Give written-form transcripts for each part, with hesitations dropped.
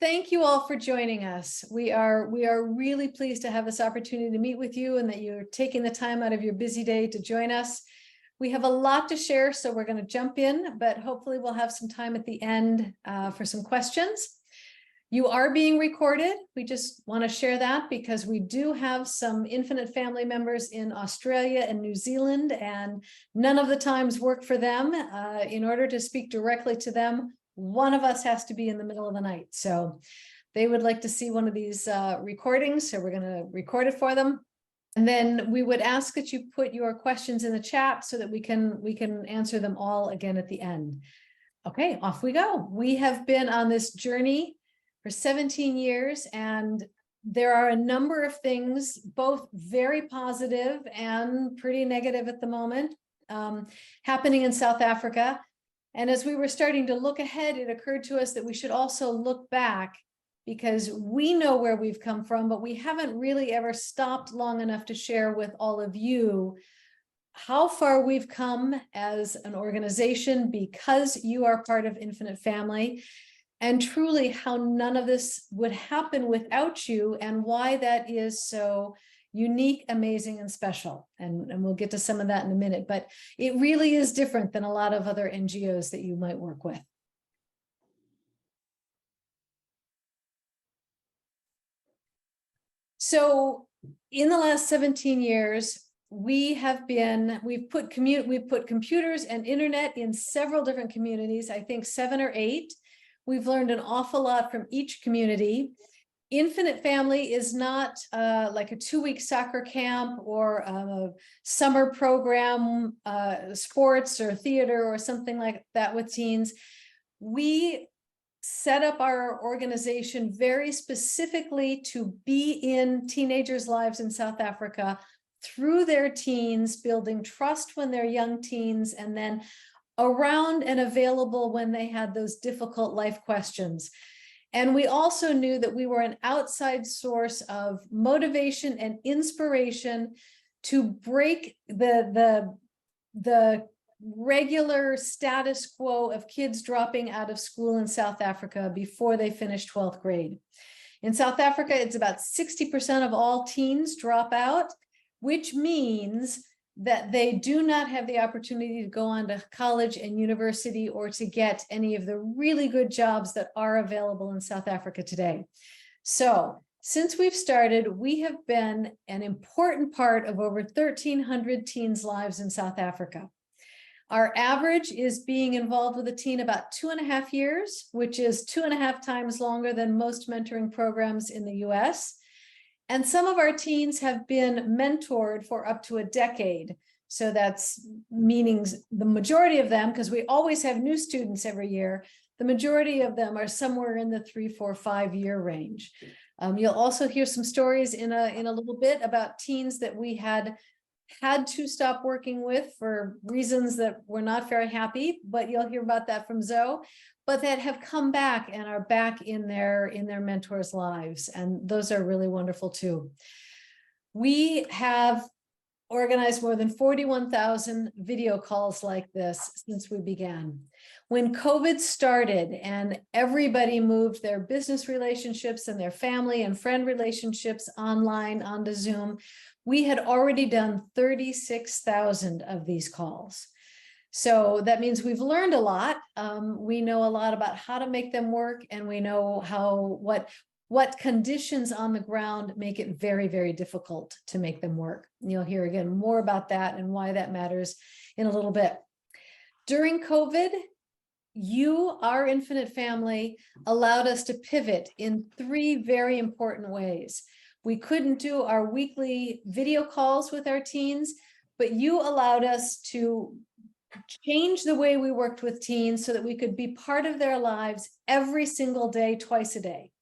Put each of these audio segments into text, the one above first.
Thank you all for joining us. We are really pleased to have this opportunity to meet with you and that you're taking the time out of your busy day to join us. We have a lot to share, so we're going to jump in, but hopefully we'll have some time at the end for some questions. You are being recorded. We just want to share that because we do have some Infinite family members in Australia and New Zealand, and none of the times work for them. In order to speak directly to them, one of us has to be in the middle of the night. So they would like to see one of these recordings. So we're going to record it for them. And then we would ask that you put your questions in the chat so that we can answer them all again at the end. Okay, off we go. We have been on this journey for 17 years, and there are a number of things, both very positive and pretty negative at the moment, happening in South Africa. And as we were starting to look ahead, it occurred to us that we should also look back, because we know where we've come from, but we haven't really ever stopped long enough to share with all of you how far we've come as an organization because you are part of Infinite Family, and truly how none of this would happen without you and why that is so unique, amazing, and special. And we'll get to some of that in a minute, but it really is different than a lot of other NGOs that you might work with. So in the last 17 years, we've put computers and internet in several different communities, I think 7 or 8. We've learned an awful lot from each community. Infinite Family is not like a 2-week soccer camp or a summer program, sports or theater or something like that with teens. We set up our organization very specifically to be in teenagers' lives in South Africa through their teens, building trust when they're young teens, and then around and available when they had those difficult life questions. And we also knew that we were an outside source of motivation and inspiration to break the regular status quo of kids dropping out of school in South Africa before they finish 12th grade. In South Africa, it's about 60% of all teens drop out, which means that they do not have the opportunity to go on to college and university or to get any of the really good jobs that are available in South Africa today. So since we've started, we have been an important part of over 1,300 teens' lives in South Africa. Our average is being involved with a teen about 2.5 years, which is 2.5 times longer than most mentoring programs in the US. And some of our teens have been mentored for up to a decade. So that's meaning the majority of them, because we always have new students every year, the majority of them are somewhere in the 3, 4, 5-year range. You'll also hear some stories in a little bit about teens that we had to stop working with for reasons that were not very happy, but you'll hear about that from Zoe, but that have come back and are back in their mentors' lives. And those are really wonderful too. We have organized more than 41,000 video calls like this since we began. When COVID started and everybody moved their business relationships and their family and friend relationships online onto Zoom, we had already done 36,000 of these calls. So that means we've learned a lot. We know a lot about how to make them work, and we know what conditions on the ground make it very, very difficult to make them work. And you'll hear again more about that and why that matters in a little bit. During COVID, our Infinite Family allowed us to pivot in 3 very important ways. We couldn't do our weekly video calls with our teens, but you allowed us to change the way we worked with teens so that we could be part of their lives every single day, twice a day.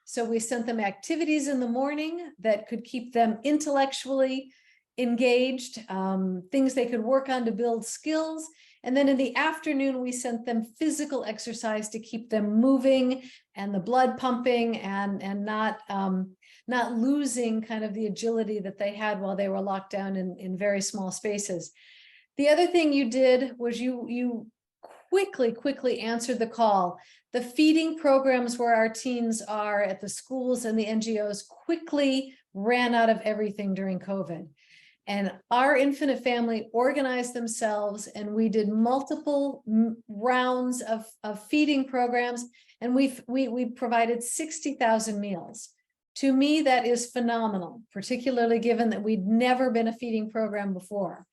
So we sent them activities in the morning that could keep them intellectually engaged, things they could work on to build skills. And then in the afternoon, we sent them physical exercise to keep them moving and the blood pumping and not losing kind of the agility that they had while they were locked down in very small spaces. The other thing you did was you quickly answered the call The feeding programs where our teens are at the schools and the NGOs quickly ran out of everything during COVID. And our Infinite Family organized themselves, and we did multiple rounds of feeding programs, and we provided 60,000 meals. To me, that is phenomenal, particularly given that we'd never been a feeding program before.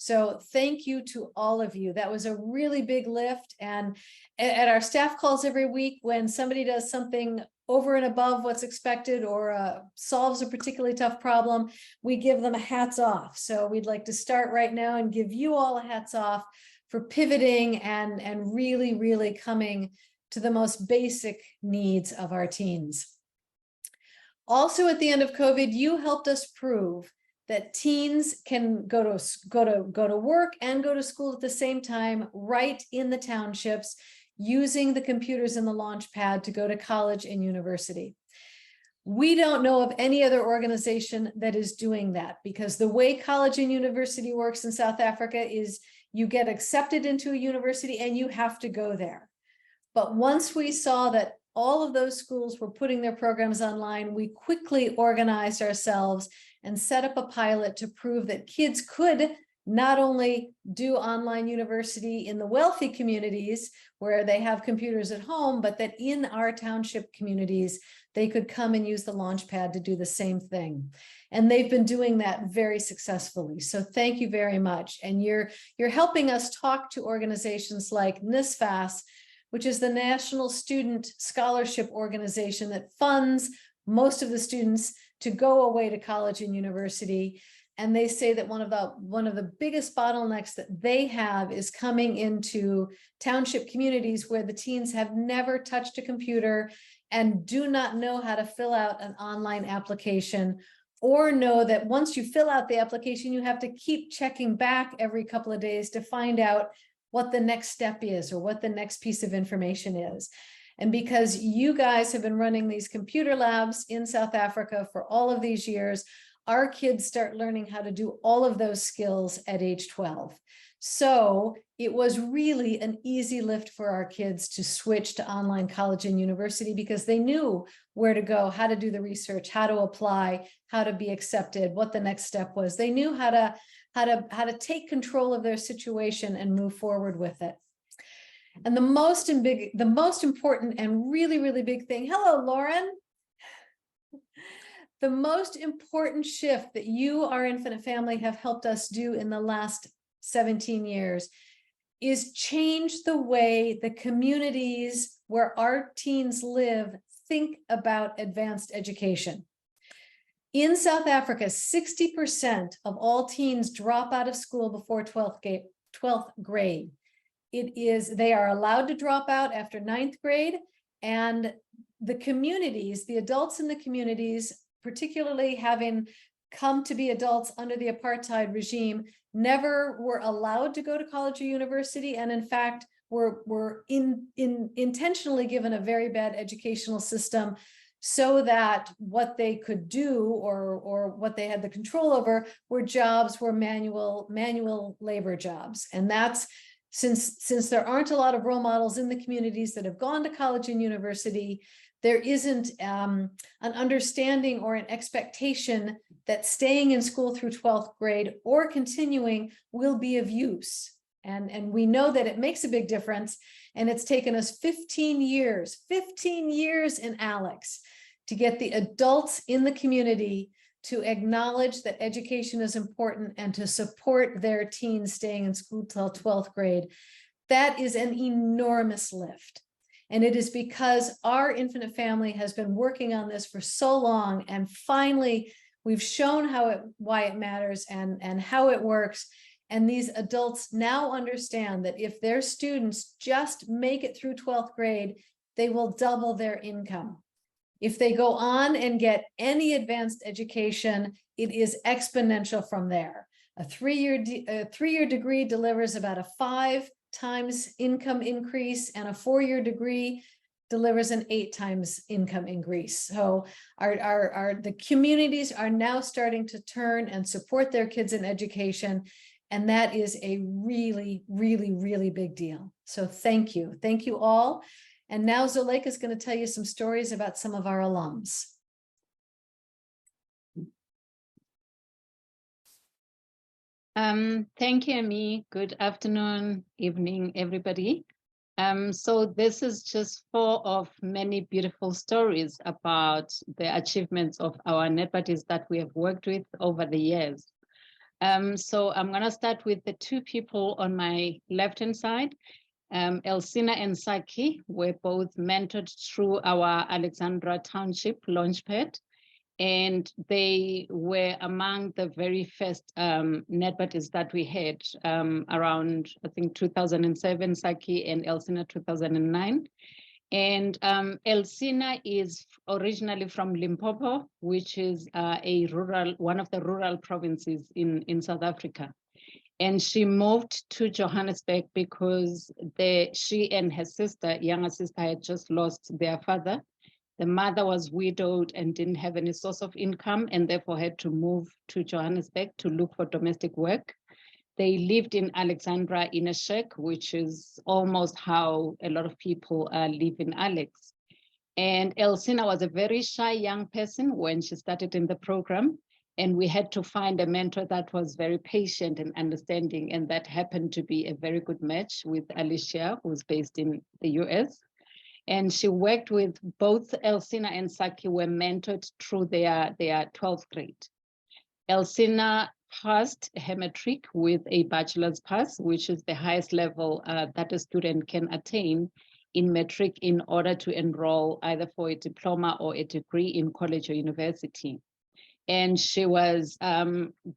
So thank you to all of you. That was a really big lift. And at our staff calls every week, when somebody does something over and above what's expected or solves a particularly tough problem, we give them a hats off. So we'd like to start right now and give you all a hats off for pivoting and really, really coming to the most basic needs of our teens. Also, at the end of COVID, you helped us prove that teens can go to work and go to school at the same time, right in the townships, using the computers in the Launchpad to go to college and university. We don't know of any other organization that is doing that, because the way college and university works in South Africa is you get accepted into a university and you have to go there. But once we saw that all of those schools were putting their programs online, we quickly organized ourselves and set up a pilot to prove that kids could not only do online university in the wealthy communities where they have computers at home, but that in our township communities, they could come and use the Launchpad to do the same thing. And they've been doing that very successfully. So thank you very much. And you're helping us talk to organizations like NSFAS, which is the National Student Scholarship Organization that funds most of the students to go away to college and university. And they say that one of the biggest bottlenecks that they have is coming into township communities where the teens have never touched a computer and do not know how to fill out an online application, or know that once you fill out the application, you have to keep checking back every couple of days to find out what the next step is or what the next piece of information is. And because you guys have been running these computer labs in South Africa for all of these years, our kids start learning how to do all of those skills at age 12. So it was really an easy lift for our kids to switch to online college and university, because they knew where to go, how to do the research, how to apply, how to be accepted, what the next step was. They knew how to take control of their situation and move forward with it. And the most important and really, really big thing, hello, Lauren. The most important shift that you, our Infinite Family, have helped us do in the last 17 years is change the way the communities where our teens live think about advanced education. In South Africa, 60% of all teens drop out of school before 12th grade. They are allowed to drop out after 9th grade, and the communities, the adults in the communities, particularly having come to be adults under the apartheid regime, never were allowed to go to college or university, and in fact were intentionally given a very bad educational system so that what they could do or what they had the control over were manual labor jobs. And that's since there aren't a lot of role models in the communities that have gone to college and university, there isn't an understanding or an expectation that staying in school through 12th grade or continuing will be of use. And we know that it makes a big difference. And it's taken us 15 years in Alex to get the adults in the community to acknowledge that education is important and to support their teens staying in school till 12th grade. That is an enormous lift. And it is because our Infinite Family has been working on this for so long, and finally we've shown why it matters and how it works. And these adults now understand that if their students just make it through 12th grade, they will double their income. If they go on and get any advanced education, it is exponential from there. A three-year degree delivers about a 5 times income increase, and a 4-year degree delivers an 8 times income increase. So the communities are now starting to turn and support their kids in education. And that is a really, really, really big deal. So thank you. Thank you all. And now Zuleika is going to tell you some stories about some of our alums. Thank you, Amy. Good afternoon, evening, everybody. So this is just 4 of many beautiful stories about the achievements of our NEPADIs that we have worked with over the years. So I'm going to start with the 2 people on my left-hand side. Elsina and Saki were both mentored through our Alexandra Township Launchpad, and they were among the very first NEPADIs that we had around, I think, 2007, Saki, and Elsina 2009. And Elsina is originally from Limpopo, which is one of the rural provinces in South Africa. And she moved to Johannesburg because she and her younger sister, had just lost their father. The mother was widowed and didn't have any source of income, and therefore had to move to Johannesburg to look for domestic work. They lived in Alexandra in a shack, which is almost how a lot of people live in Alex. And Elsina was a very shy young person when she started in the program, and we had to find a mentor that was very patient and understanding, and that happened to be a very good match with Alicia, who's based in the US. And she worked with both Elsina and Saki, were mentored through their 12th grade. Elsina passed her matric with a bachelor's pass, which is the highest level that a student can attain in matric in order to enroll either for a diploma or a degree in college or university. And she was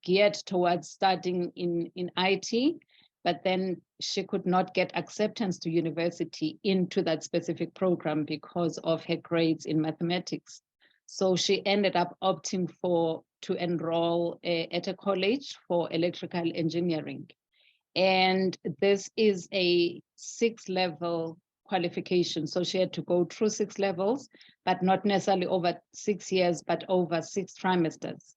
geared towards studying in IT, but then she could not get acceptance to university into that specific program because of her grades in mathematics. So she ended up opting to enroll at a college for electrical engineering. And this is a 6-level qualification. So she had to go through 6 levels, but not necessarily over 6 years, but over 6 trimesters.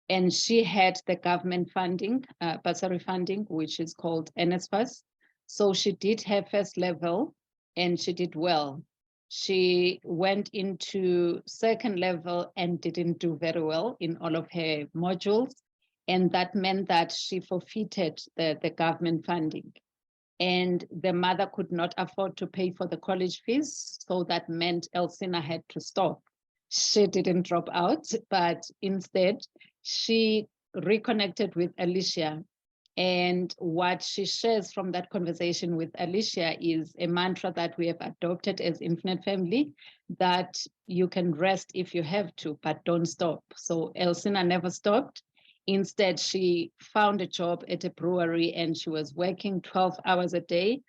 And she had the government funding, bursary funding, which is called NSFAS. So she did her first level and she did well. She went into 2nd level and didn't do very well in all of her modules. And that meant that she forfeited the government funding. And the mother could not afford to pay for the college fees. So that meant Elsina had to stop. She didn't drop out, but instead she reconnected with Alicia. And what she shares from that conversation with Alicia is a mantra that we have adopted as Infinite Family, that you can rest if you have to, but don't stop. So Elsina never stopped. Instead, she found a job at a brewery and she was working 12 hours a day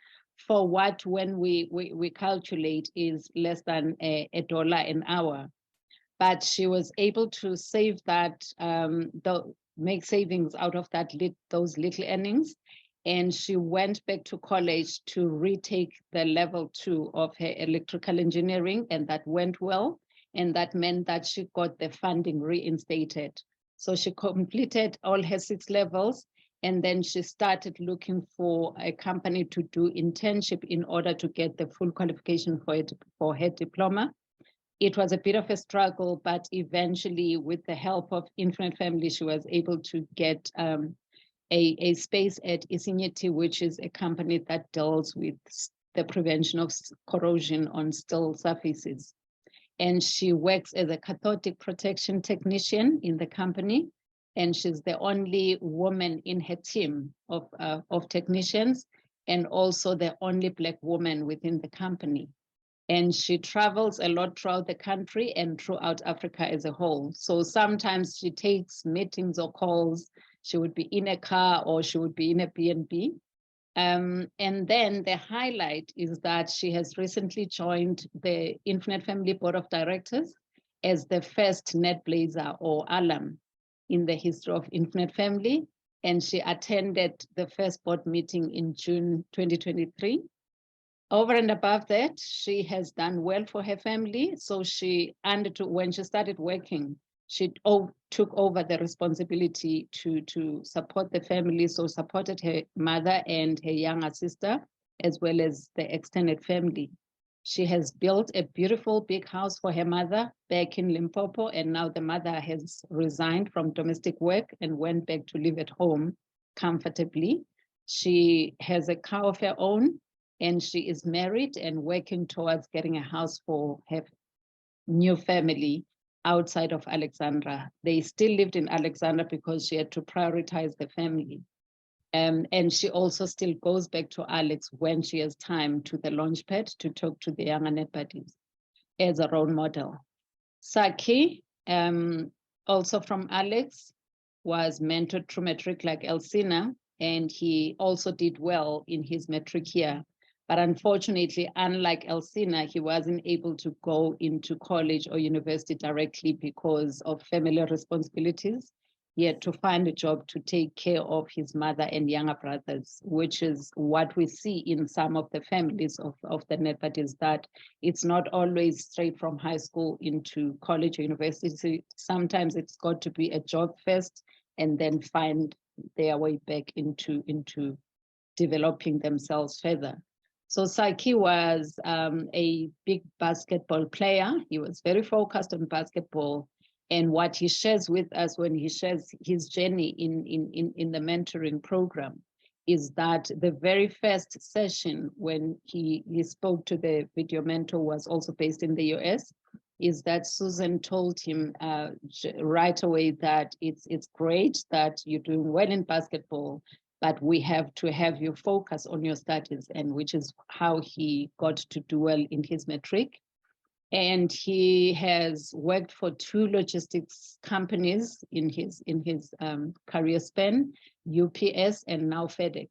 for what, when we calculate, is less than $1 an hour. But she was able to save that, make savings out of those little earnings. And she went back to college to retake the level 2 of her electrical engineering, and that went well. And that meant that she got the funding reinstated. So she completed all her 6 levels, and then she started looking for a company to do internship in order to get the full qualification for her diploma. It was a bit of a struggle, but eventually, with the help of Infinite Family, she was able to get a space at Isinyeti, which is a company that deals with the prevention of corrosion on steel surfaces. And she works as a cathodic protection technician in the company. And she's the only woman in her team of technicians, and also the only Black woman within the company. And she travels a lot throughout the country and throughout Africa as a whole. So sometimes she takes meetings or calls. She would be in a car or she would be in a B&B. And then the highlight is that she has recently joined the Infinite Family Board of Directors as the first NetBlazer or alum in the history of Infinite Family. And she attended the first board meeting in June 2023. Over and above that, she has done well for her family. So when she started working, she took over the responsibility to support the family. So supported her mother and her younger sister, as well as the extended family. She has built a beautiful big house for her mother back in Limpopo, and now the mother has resigned from domestic work and went back to live at home comfortably. She has a car of her own, and she is married and working towards getting a house for her new family outside of Alexandra. They still lived in Alexandra because she had to prioritize the family. And she also still goes back to Alex when she has time to the launchpad to talk to the younger Nepalese as a role model. Saki, also from Alex, was mentored through matric like Elsina, and he also did well in his matric year. But unfortunately, unlike Elsina, he wasn't able to go into college or university directly because of family responsibilities. He had to find a job to take care of his mother and younger brothers, which is what we see in some of the families of the Nepalese, that it's not always straight from high school into college or university. Sometimes it's got to be a job first and then find their way back into developing themselves further. So Saki was a big basketball player. He was very focused on basketball. And what he shares with us when he shares his journey in the mentoring program is that the very first session when he spoke to the video mentor was also based in the US, is that Susan told him right away that it's great that you're doing well in basketball, but we have to have you focus on your studies, and which is how he got to do well in his matric. And he has worked for 2 logistics companies in his career span, UPS and now FedEx.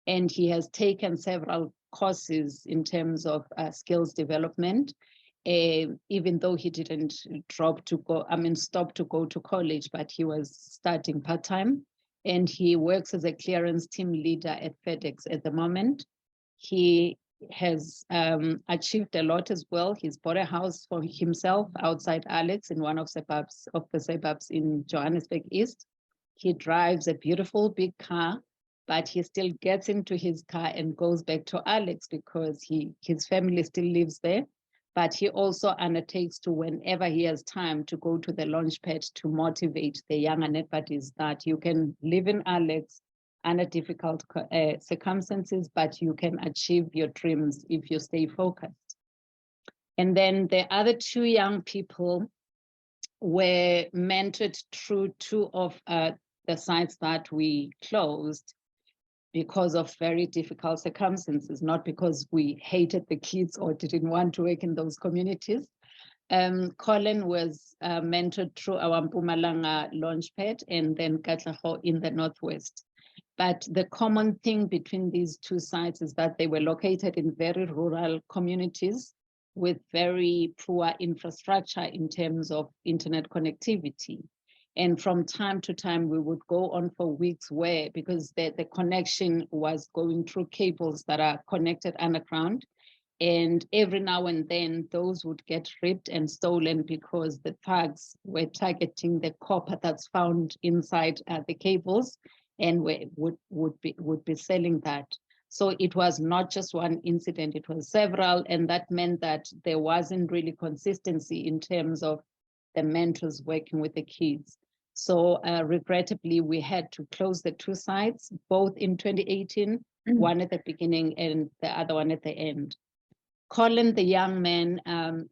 And he has taken several courses in terms of skills development, even though he didn't stop to go to college, but he was starting part-time. And he works as a clearance team leader at FedEx at the moment. He has achieved a lot as well. He's bought a house for himself outside Alex in one of the suburbs in Johannesburg East. He drives a beautiful big car, but he still gets into his car and goes back to Alex because his family still lives there. But he also undertakes to, whenever he has time, to go to the launchpad to motivate the younger Nepalese that you can live in Alex under difficult circumstances, but you can achieve your dreams if you stay focused. And then the other 2 young people were mentored through 2 of the sites that we closed because of very difficult circumstances, not because we hated the kids or didn't want to work in those communities. Colin was mentored through our Mpumalanga launchpad, and then Katlego in the Northwest. But the common thing between these 2 sites is that they were located in very rural communities with very poor infrastructure in terms of internet connectivity. And from time to time, we would go on for weeks where, because the connection was going through cables that are connected underground, and every now and then those would get ripped and stolen because the thugs were targeting the copper that's found inside the cables, and would be selling that. So it was not just one incident, it was several, and that meant that there wasn't really consistency in terms of the mentors working with the kids. So regrettably, we had to close the 2 sites, both in 2018, one at the beginning and the other one at the end. Colin, the young man,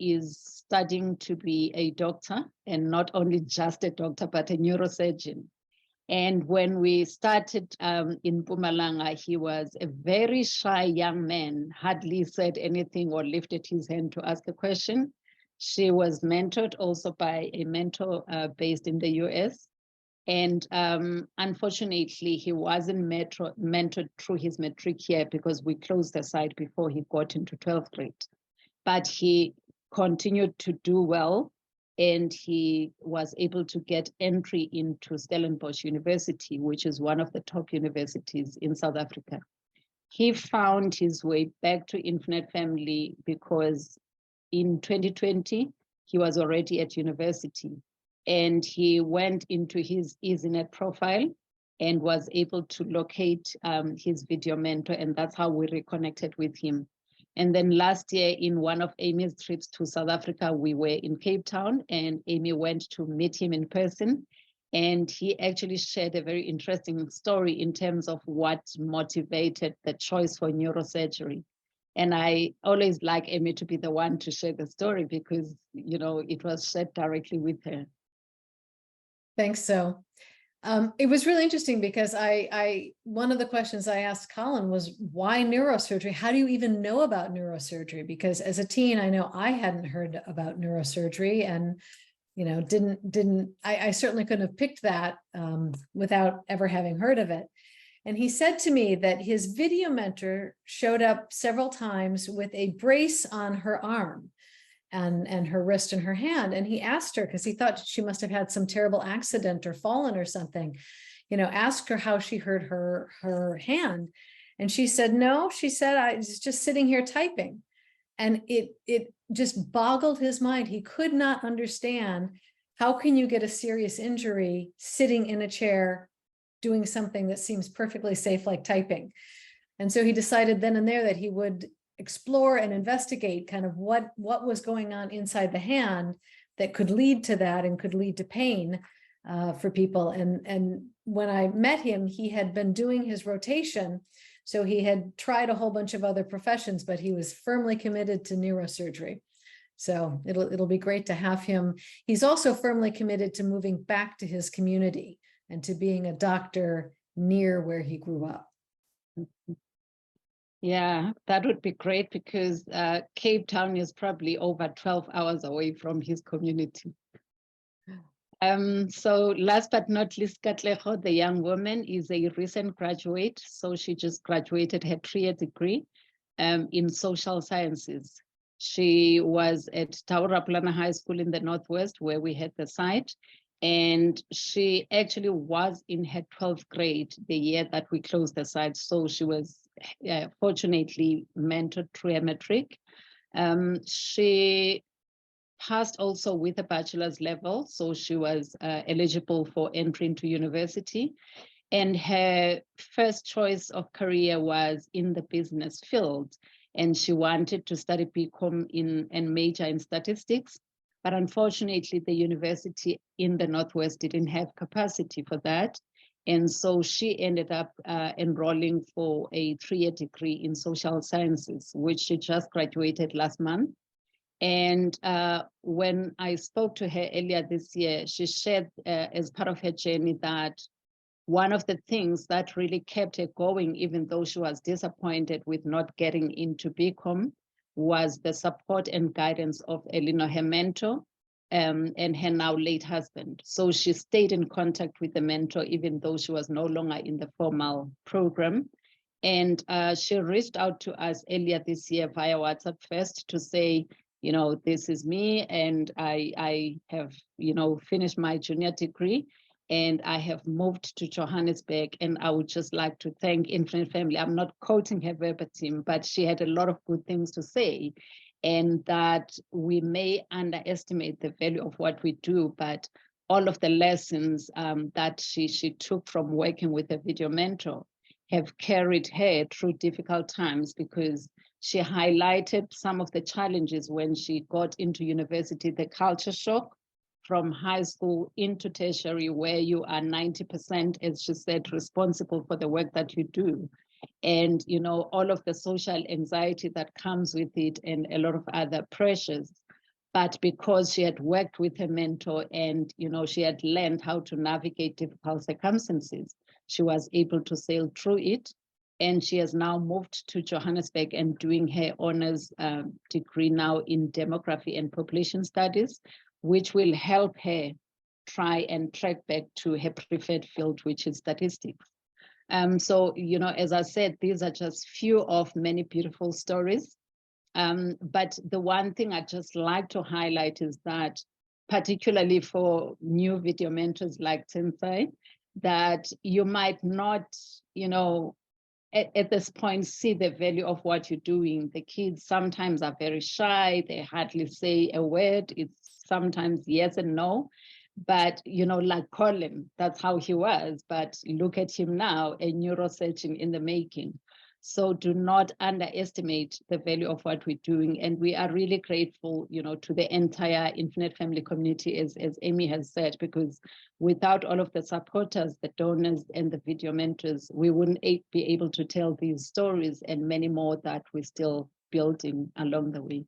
is studying to be a doctor, and not only just a doctor, but a neurosurgeon. And when we started in Mpumalanga, he was a very shy young man, hardly said anything or lifted his hand to ask a question. She was mentored also by a mentor based in the US. And unfortunately, he wasn't mentored through his matric year because we closed the site before he got into 12th grade. But he continued to do well, and he was able to get entry into Stellenbosch University, which is one of the top universities in South Africa. He found his way back to Infinite Family because in 2020, he was already at university, and he went into his EasyNet profile and was able to locate his video mentor, and that's how we reconnected with him. And then last year, in one of Amy's trips to South Africa, we were in Cape Town, and Amy went to meet him in person. And he actually shared a very interesting story in terms of what motivated the choice for neurosurgery. And I always like Amy to be the one to share the story because, you know, it was shared directly with her. Thanks. So it was really interesting because one of the questions I asked Colin was, why neurosurgery? How do you even know about neurosurgery? Because as a teen, I know I hadn't heard about neurosurgery, and you know, I certainly couldn't have picked that without ever having heard of it. And he said to me that his video mentor showed up several times with a brace on her arm and her wrist and her hand. And he asked her, because he thought she must have had some terrible accident or fallen or something, you know, asked her how she hurt her hand. And she said, no, she said, I was just sitting here typing. And it just boggled his mind. He could not understand, how can you get a serious injury sitting in a chair doing something that seems perfectly safe, like typing? And so he decided then and there that he would explore and investigate kind of what was going on inside the hand that could lead to that and could lead to pain for people. And when I met him, he had been doing his rotation. So he had tried a whole bunch of other professions, but he was firmly committed to neurosurgery. So it'll be great to have him. He's also firmly committed to moving back to his community and to being a doctor near where he grew up. Yeah, that would be great because Cape Town is probably over 12 hours away from his community. So last but not least, Katlego, the young woman, is a recent graduate. So she just graduated her 3-year degree in social sciences. She was at Taurapulana High School in the Northwest, where we had the site. And she actually was in her 12th grade the year that we closed the site. So she was fortunately mentored through a matric. She passed also with a bachelor's level. So she was eligible for entry into university. And her first choice of career was in the business field. And she wanted to study BCom and major in statistics. But unfortunately, the university in the Northwest didn't have capacity for that. And so she ended up enrolling for a 3-year degree in social sciences, which she just graduated last month. And when I spoke to her earlier this year, she shared as part of her journey that one of the things that really kept her going, even though she was disappointed with not getting into BCom, was the support and guidance of Elinor, her mentor, and her now late husband. So she stayed in contact with the mentor, even though she was no longer in the formal program. And she reached out to us earlier this year via WhatsApp first to say, you know, this is me, and I have, you know, finished my junior degree, and I have moved to Johannesburg, and I would just like to thank Infinite Family. I'm not quoting her verbatim, but she had a lot of good things to say, and that we may underestimate the value of what we do, but all of the lessons that she took from working with a video mentor have carried her through difficult times, because she highlighted some of the challenges when she got into university, the culture shock from high school into tertiary, where you are 90%, as she said, responsible for the work that you do. And, you know, all of the social anxiety that comes with it and a lot of other pressures. But because she had worked with her mentor and, you know, she had learned how to navigate difficult circumstances, she was able to sail through it. And she has now moved to Johannesburg and doing her honors degree now in demography and population studies, which will help her try and track back to her preferred field, which is statistics. So, you know, as I said, these are just few of many beautiful stories. But the one thing I just like to highlight is that, particularly for new video mentors like Tensai, that you might not, you know, at this point, see the value of what you're doing. The kids sometimes are very shy. They hardly say a word. It's sometimes yes and no. But, you know, like Colin, that's how he was. But look at him now, a neurosurgeon in the making. So do not underestimate the value of what we're doing. And we are really grateful, to the entire Infinite Family community, as Amy has said, because without all of the supporters, the donors, and the video mentors, we wouldn't be able to tell these stories and many more that we're still building along the way.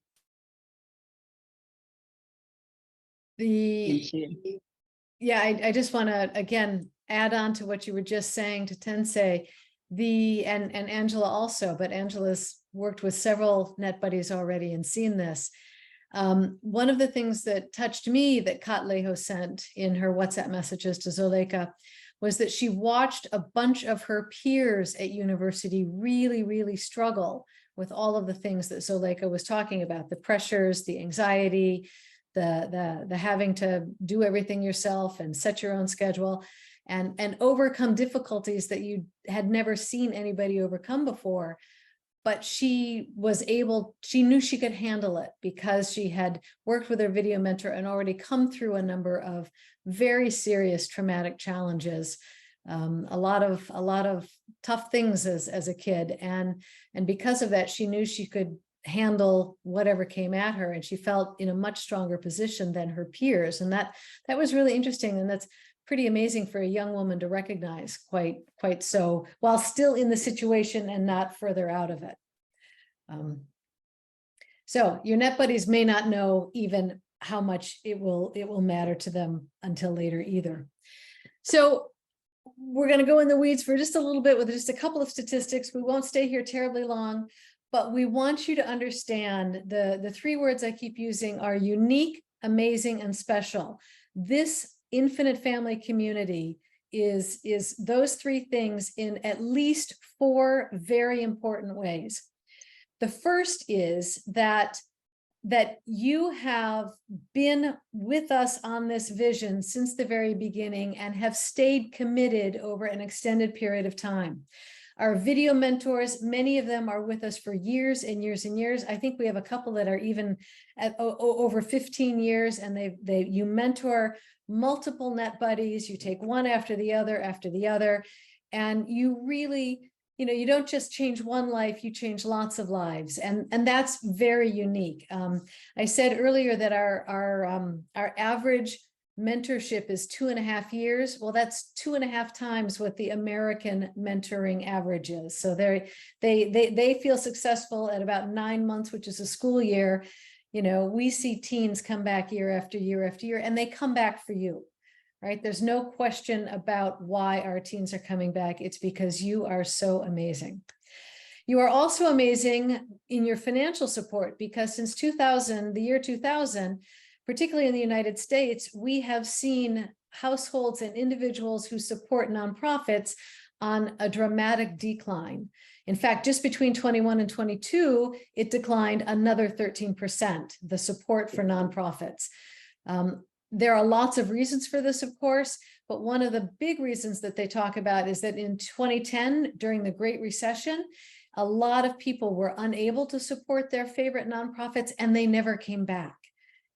Yeah, I just want to, again, add on to what you were just saying to Tensei, and Angela also, but Angela's worked with several NetBuddies already and seen this. One of the things that touched me that Kat Leho sent in her WhatsApp messages to Zoleka was that she watched a bunch of her peers at university really, really struggle with all of the things that Zoleka was talking about, the pressures, the anxiety, the having to do everything yourself and set your own schedule and overcome difficulties that you had never seen anybody overcome before. But she knew she could handle it because she had worked with her video mentor and already come through a number of very serious traumatic challenges, a lot of tough things as a kid. And because of that, she knew she could handle whatever came at her, and she felt in a much stronger position than her peers. And that was really interesting. And that's pretty amazing for a young woman to recognize quite so, while still in the situation and not further out of it. So your NetBuddies may not know even how much it will matter to them until later either. So we're going to go in the weeds for just a little bit with just a couple of statistics. We won't stay here terribly long, but we want you to understand the three words I keep using are unique, amazing, and special. This Infinite Family community is those three things in at least 4 very important ways. The first is that you have been with us on this vision since the very beginning and have stayed committed over an extended period of time. Our video mentors, many of them are with us for years and years and years. I think we have a couple that are even at over 15 years, and you mentor multiple NetBuddies. You take one after the other, and you really, you don't just change one life, you change lots of lives, and that's very unique. I said earlier that our average mentorship is 2.5 years. Well, that's 2.5 times what the American mentoring average is. So they feel successful at about 9 months, which is a school year. We see teens come back year after year after year, and they come back for you, right? There's no question about why our teens are coming back. It's because you are so amazing. You are also amazing in your financial support, because since the year 2000, particularly in the United States, we have seen households and individuals who support nonprofits on a dramatic decline. In fact, just between 21 and 22, it declined another 13%, the support for nonprofits. There are lots of reasons for this, of course, but one of the big reasons that they talk about is that in 2010, during the Great Recession, a lot of people were unable to support their favorite nonprofits, and they never came back.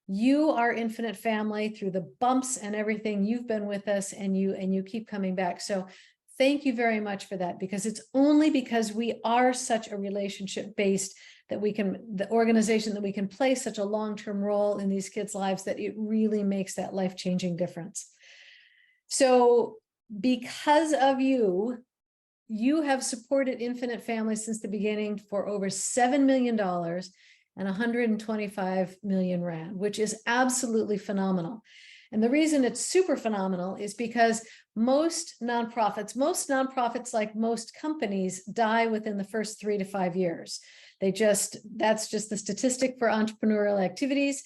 You are Infinite Family. Through the bumps and everything, you've been with us, and you keep coming back. So thank you very much for that, because it's only because we are such a relationship based that the organization, that we can play such a long-term role in these kids' lives, that it really makes that life-changing difference. So because of you have supported Infinite Family since the beginning for over $7 million and 125 million Rand, which is absolutely phenomenal. And the reason it's super phenomenal is because most nonprofits, like most companies, die within the first 3 to 5 years. That's just the statistic for entrepreneurial activities.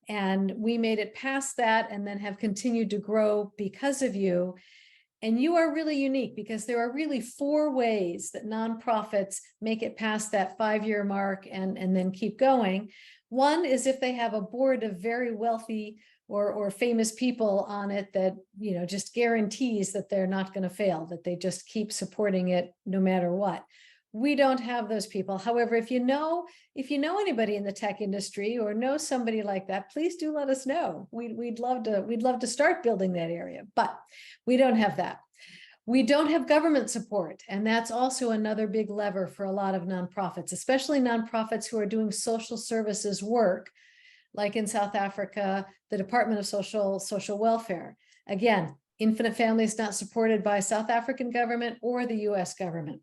And we made it past that and then have continued to grow because of you. And you are really unique, because there are really 4 ways that nonprofits make it past that 5-year mark and then keep going. One is if they have a board of very wealthy or famous people on it that, just guarantees that they're not going to fail, that they just keep supporting it no matter what. We don't have those people. However, if you know anybody in the tech industry or know somebody like that, please do let us know. We'd love to start building that area, but we don't have that. We don't have government support, and that's also another big lever for a lot of nonprofits, especially nonprofits who are doing social services work, like in South Africa, the Department of Social Welfare. Again, Infinite Family is not supported by South African government or the US government.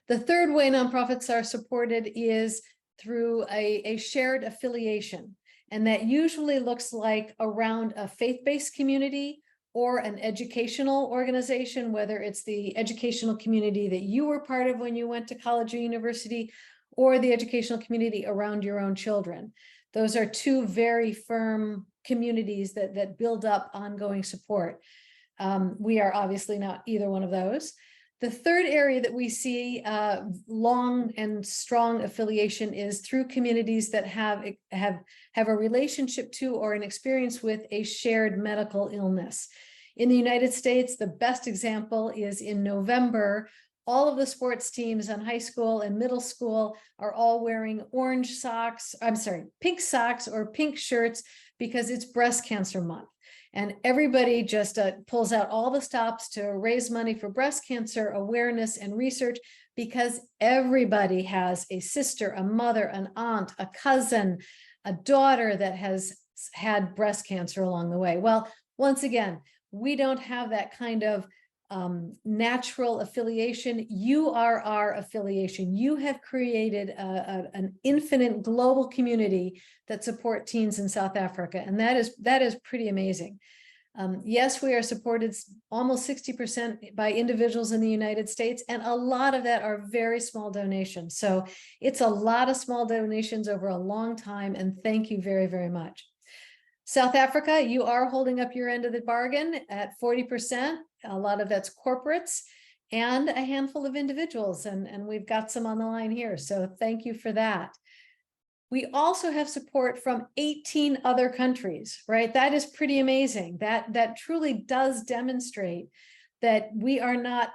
The third way nonprofits are supported is through a shared affiliation. And that usually looks like around a faith-based community or an educational organization, whether it's the educational community that you were part of when you went to college or university, or the educational community around your own children. Those are two very firm communities that build up ongoing support. We are obviously not either one of those. The third area that we see long and strong affiliation is through communities that have a relationship to or an experience with a shared medical illness. In the United States, the best example is in November, all of the sports teams on high school and middle school are all wearing pink socks or pink shirts because it's breast cancer month. And everybody just pulls out all the stops to raise money for breast cancer awareness and research, because everybody has a sister, a mother, an aunt, a cousin, a daughter that has had breast cancer along the way. Well, once again, we don't have that kind of natural affiliation. You are our affiliation. You have created an infinite global community that support teens in South Africa, and that is pretty amazing. Yes, we are supported almost 60% by individuals in the United States, and a lot of that are very small donations. So it's a lot of small donations over a long time, and thank you very, very much. South Africa, you are holding up your end of the bargain at 40%. A lot of that's corporates and a handful of individuals, and we've got some on the line here. So thank you for that. We also have support from 18 other countries, right? That is pretty amazing. That truly does demonstrate that we are not,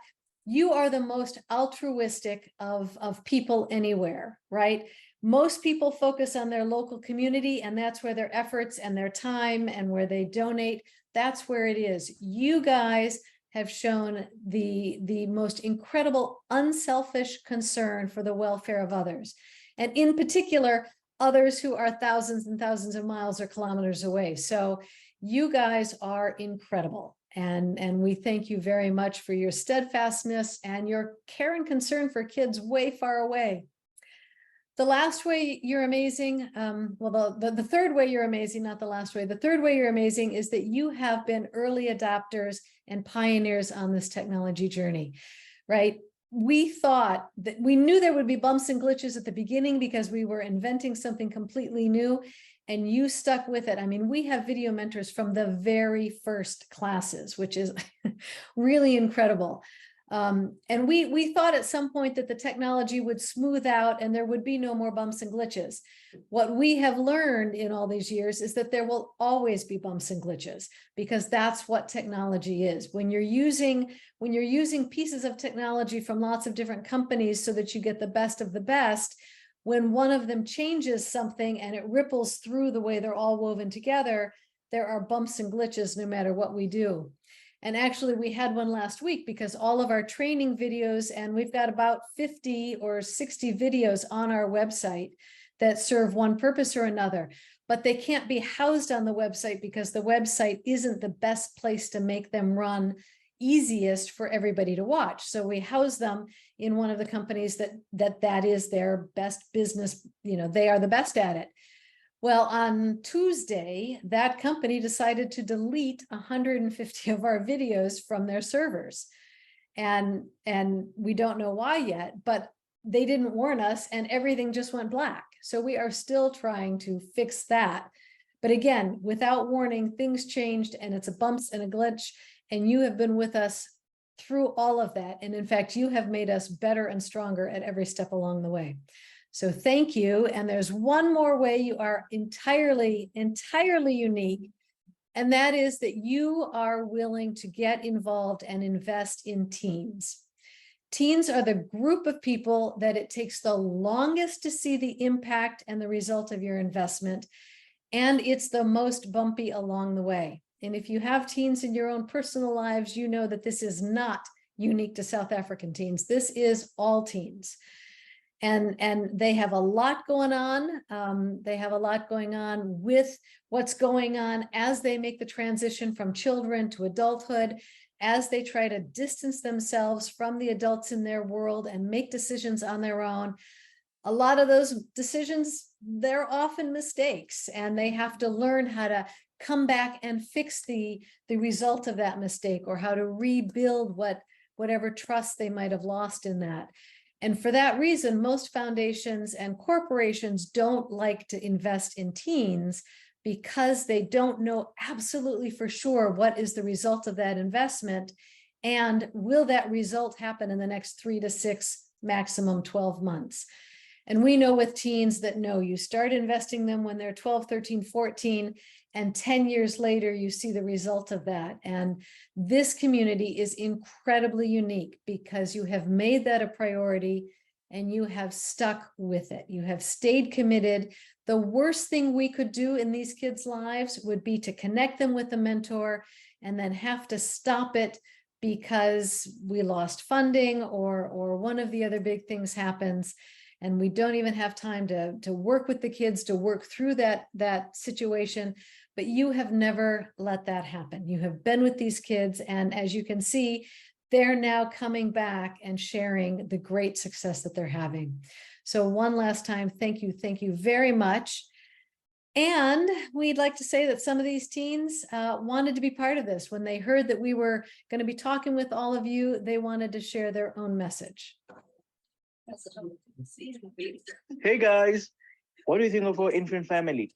you are the most altruistic of people anywhere, right? Most people focus on their local community, and that's where their efforts and their time and where they donate, that's where it is. You guys have shown the most incredible unselfish concern for the welfare of others. And in particular, others who are thousands and thousands of miles or kilometers away. So you guys are incredible. And we thank you very much for your steadfastness and your care and concern for kids way far away. The last way you're amazing, well, the third way you're amazing, not the last way, the third way you're amazing is that you have been early adopters and pioneers on this technology journey, right? We thought that we knew there would be bumps and glitches at the beginning because we were inventing something completely new, and you stuck with it. I mean, we have video mentors from the very first classes, which is really incredible. And we thought at some point that the technology would smooth out and there would be no more bumps and glitches. What we have learned in all these years is that there will always be bumps and glitches, because that's what technology is. When you're using pieces of technology from lots of different companies so that you get the best of the best, when one of them changes something and it ripples through the way they're all woven together, there are bumps and glitches no matter what we do. And actually, we had one last week because all of our training videos, and we've got about 50 or 60 videos on our website that serve one purpose or another, but they can't be housed on the website because the website isn't the best place to make them run easiest for everybody to watch. So we house them in one of the companies that is their best business, they are the best at it. Well, on Tuesday, that company decided to delete 150 of our videos from their servers. And we don't know why yet, but they didn't warn us and everything just went black. So we are still trying to fix that. But again, without warning, things changed and it's a bumps and a glitch. And you have been with us through all of that. And in fact, you have made us better and stronger at every step along the way. So thank you. And there's one more way you are entirely unique. And that is that you are willing to get involved and invest in teens. Teens are the group of people that it takes the longest to see the impact and the result of your investment. And it's the most bumpy along the way. And if you have teens in your own personal lives, you know that this is not unique to South African teens. This is all teens. And they have a lot going on. They have a lot going on with what's going on as they make the transition from children to adulthood, as they try to distance themselves from the adults in their world and make decisions on their own. A lot of those decisions, they're often mistakes, and they have to learn how to come back and fix the result of that mistake, or how to rebuild whatever trust they might have lost in that. And for that reason, most foundations and corporations don't like to invest in teens, because they don't know absolutely for sure what is the result of that investment, and will that result happen in the next 3 to 6, maximum 12 months. And we know with teens that no, you start investing them when they're 12, 13, 14, and 10 years later, you see the result of that. And this community is incredibly unique, because you have made that a priority and you have stuck with it. You have stayed committed. The worst thing we could do in these kids' lives would be to connect them with a mentor and then have to stop it because we lost funding, or one of the other big things happens. And we don't even have time to work with the kids to work through that situation. But you have never let that happen. You have been with these kids, and as you can see, they're now coming back and sharing the great success that they're having. So one last time, thank you very much. And we'd like to say that some of these teens wanted to be part of this. When they heard that we were going to be talking with all of you, they wanted to share their own message. Hey guys, what do you think of our infant family?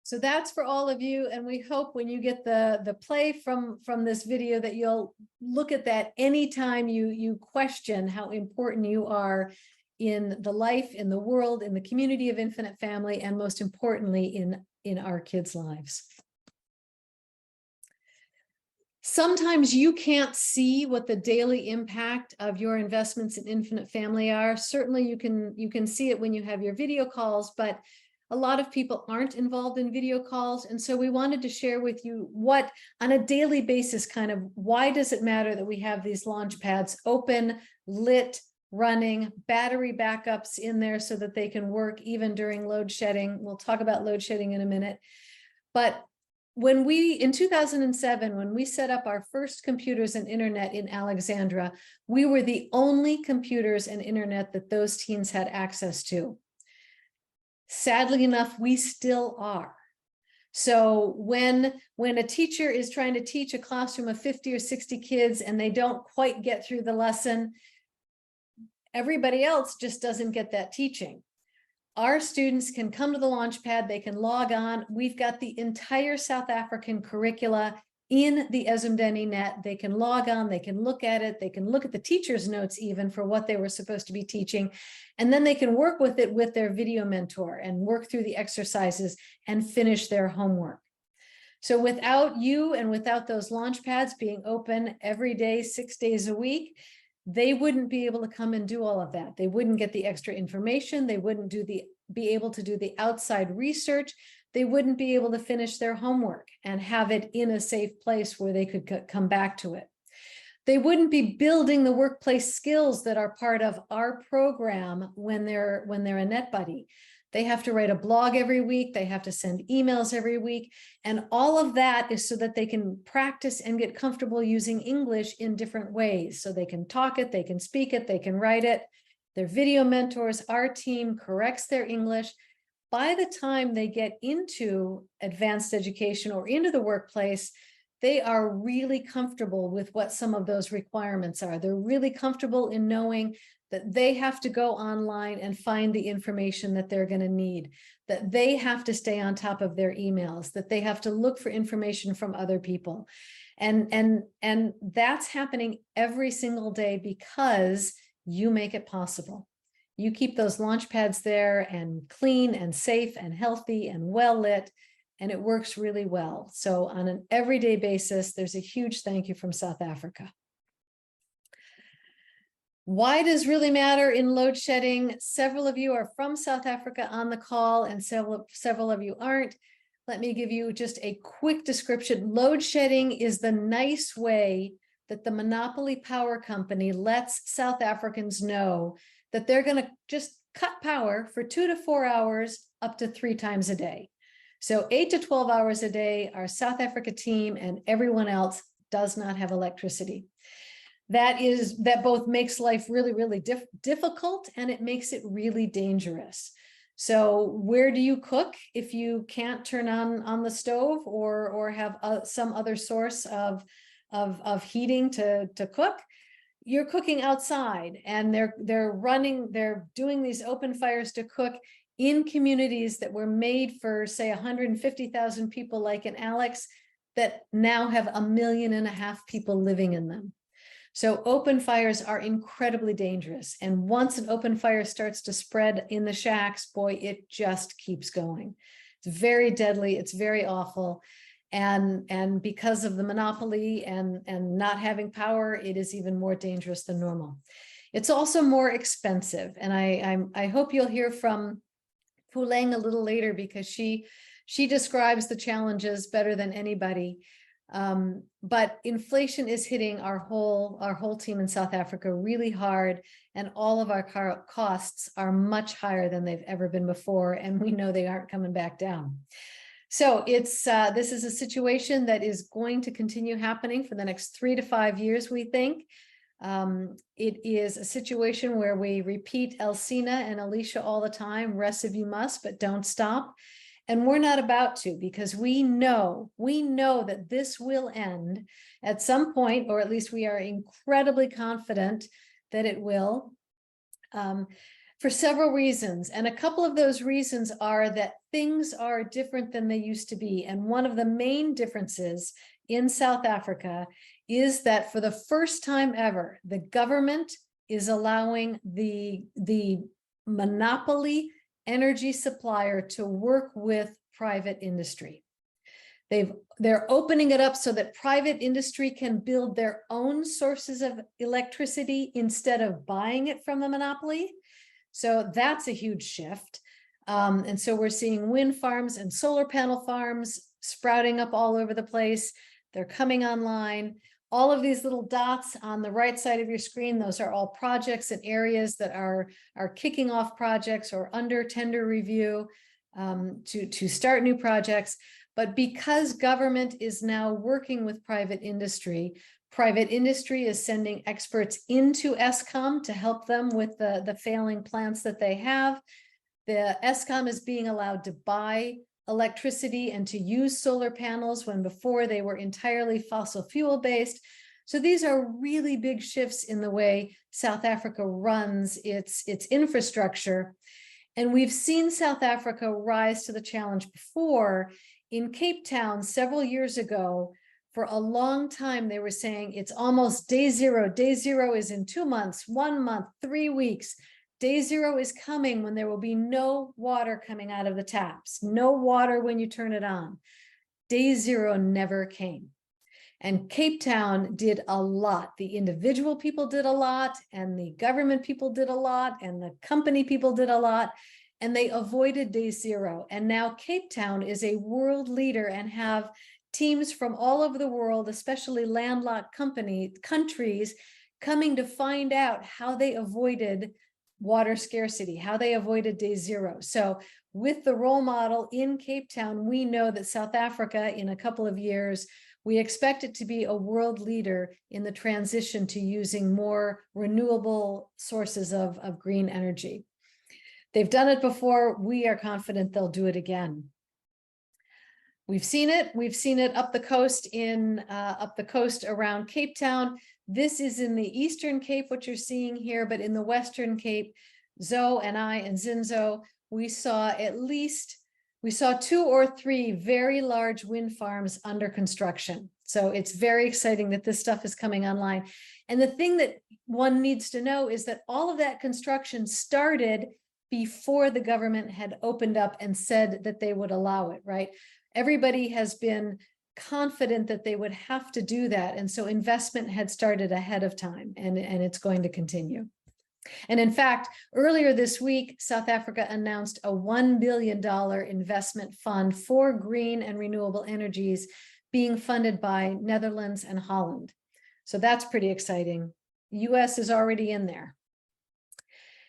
So that's for all of you, and we hope when you get the play from this video that you'll look at that anytime you question how important you are in the life, in the world, in the community of Infinite Family, and most importantly in our kids' lives. Sometimes you can't see what the daily impact of your investments in Infinite Family are. Certainly you can see it when you have your video calls, but a lot of people aren't involved in video calls. And so we wanted to share with you what, on a daily basis, kind of why does it matter that we have these launch pads open, lit, running, battery backups in there so that they can work even during load shedding. We'll talk about load shedding in a minute. But in 2007, when we set up our first computers and internet in Alexandra, we were the only computers and internet that those teens had access to. Sadly enough, we still are. So when a teacher is trying to teach a classroom of 50 or 60 kids and they don't quite get through the lesson, everybody else just doesn't get that teaching. Our students can come to the Launchpad, they can log on. We've got the entire South African curricula in the Ezumdeni net. They can log on, they can look at it, they can look at the teacher's notes even for what they were supposed to be teaching, and then they can work with it with their video mentor and work through the exercises and finish their homework. So without you and without those Launchpads being open every day, 6 days a week, they wouldn't be able to come and do all of that. They wouldn't get the extra information. They wouldn't be able to do the outside research. They wouldn't be able to finish their homework and have it in a safe place where they could come back to it. They wouldn't be building the workplace skills that are part of our program when they're a NetBuddy. They have to write a blog every week. They have to send emails every week. And all of that is so that they can practice and get comfortable using English in different ways. So they can talk it, they can speak it, they can write it. Their video mentors, our team corrects their English. By the time they get into advanced education or into the workplace, they are really comfortable with what some of those requirements are. They're really comfortable in knowing that they have to go online and find the information that they're going to need, that they have to stay on top of their emails, that they have to look for information from other people. And that's happening every single day because you make it possible. You keep those Launchpads there and clean and safe and healthy and well lit, and it works really well. So on an everyday basis, there's a huge thank you from South Africa. Why does really matter in load shedding? Several of you are from South Africa on the call, and several of you aren't. let me give you just a quick description. Load shedding is the nice way that the monopoly power company lets South Africans know that they're going to just cut power for 2 to 4 hours up to 3 times a day. So 8 to 12 hours a day, our South Africa team and everyone else does not have electricity. That both makes life really, really difficult, and it makes it really dangerous. So where do you cook if you can't turn on the stove or have some other source of heating to cook? You're cooking outside, and they're doing these open fires to cook in communities that were made for, say, 150,000 people, like in Alex, that now have 1.5 million people living in them. So open fires are incredibly dangerous. And once an open fire starts to spread in the shacks, boy, it just keeps going. It's very deadly. It's very awful. And because of the monopoly and not having power, it is even more dangerous than normal. It's also more expensive. And I hope you'll hear from Puleng a little later, because she describes the challenges better than anybody. But inflation is hitting our whole team in South Africa really hard, and all of our costs are much higher than they've ever been before, and we know they aren't coming back down. So this is a situation that is going to continue happening for the next 3 to 5 years, we think. It is a situation where we repeat Elsina and Alicia all the time: rest if you must, but don't stop. And we're not about to, because we know that this will end at some point, or at least we are incredibly confident that it will, for several reasons. And a couple of those reasons are that things are different than they used to be. And one of the main differences in South Africa is that for the first time ever, the government is allowing the monopoly energy supplier to work with private industry. They're opening it up so that private industry can build their own sources of electricity instead of buying it from the monopoly. So that's a huge shift. And so we're seeing wind farms and solar panel farms sprouting up all over the place. They're coming online. All of these little dots on the right side of your screen, those are all projects and areas that are kicking off projects or under tender review to start new projects. But because government is now working with private industry is sending experts into Eskom to help them with the failing plants that they have. The Eskom is being allowed to buy electricity and to use solar panels when before they were entirely fossil fuel based. So these are really big shifts in the way South Africa runs its infrastructure. And we've seen South Africa rise to the challenge before. In Cape Town several years ago, for a long time, they were saying it's almost day zero. Day zero is in 2 months, 1 month, 3 weeks. Day zero is coming when there will be no water coming out of the taps, no water when you turn it on. Day zero never came. And Cape Town did a lot. The individual people did a lot, and the government people did a lot, and the company people did a lot, and they avoided day zero. And now Cape Town is a world leader and have teams from all over the world, especially landlocked countries, coming to find out how they avoided water scarcity, how they avoided day zero. So with the role model in Cape Town, we know that South Africa, in a couple of years, we expect it to be a world leader in the transition to using more renewable sources of green energy. They've done it before. We are confident they'll do it again. We've seen it. We've seen it up the coast up the coast around Cape Town. This is in the Eastern Cape, what you're seeing here, but in the Western Cape, Zoe and I and Zinzo, we saw 2 or 3 very large wind farms under construction. So it's very exciting that this stuff is coming online. And the thing that one needs to know is that all of that construction started before the government had opened up and said that they would allow it, right? Everybody has been confident that they would have to do that. And so investment had started ahead of time, and it's going to continue. And in fact, earlier this week, South Africa announced a $1 billion investment fund for green and renewable energies being funded by Netherlands and Holland. So that's pretty exciting. The US is already in there.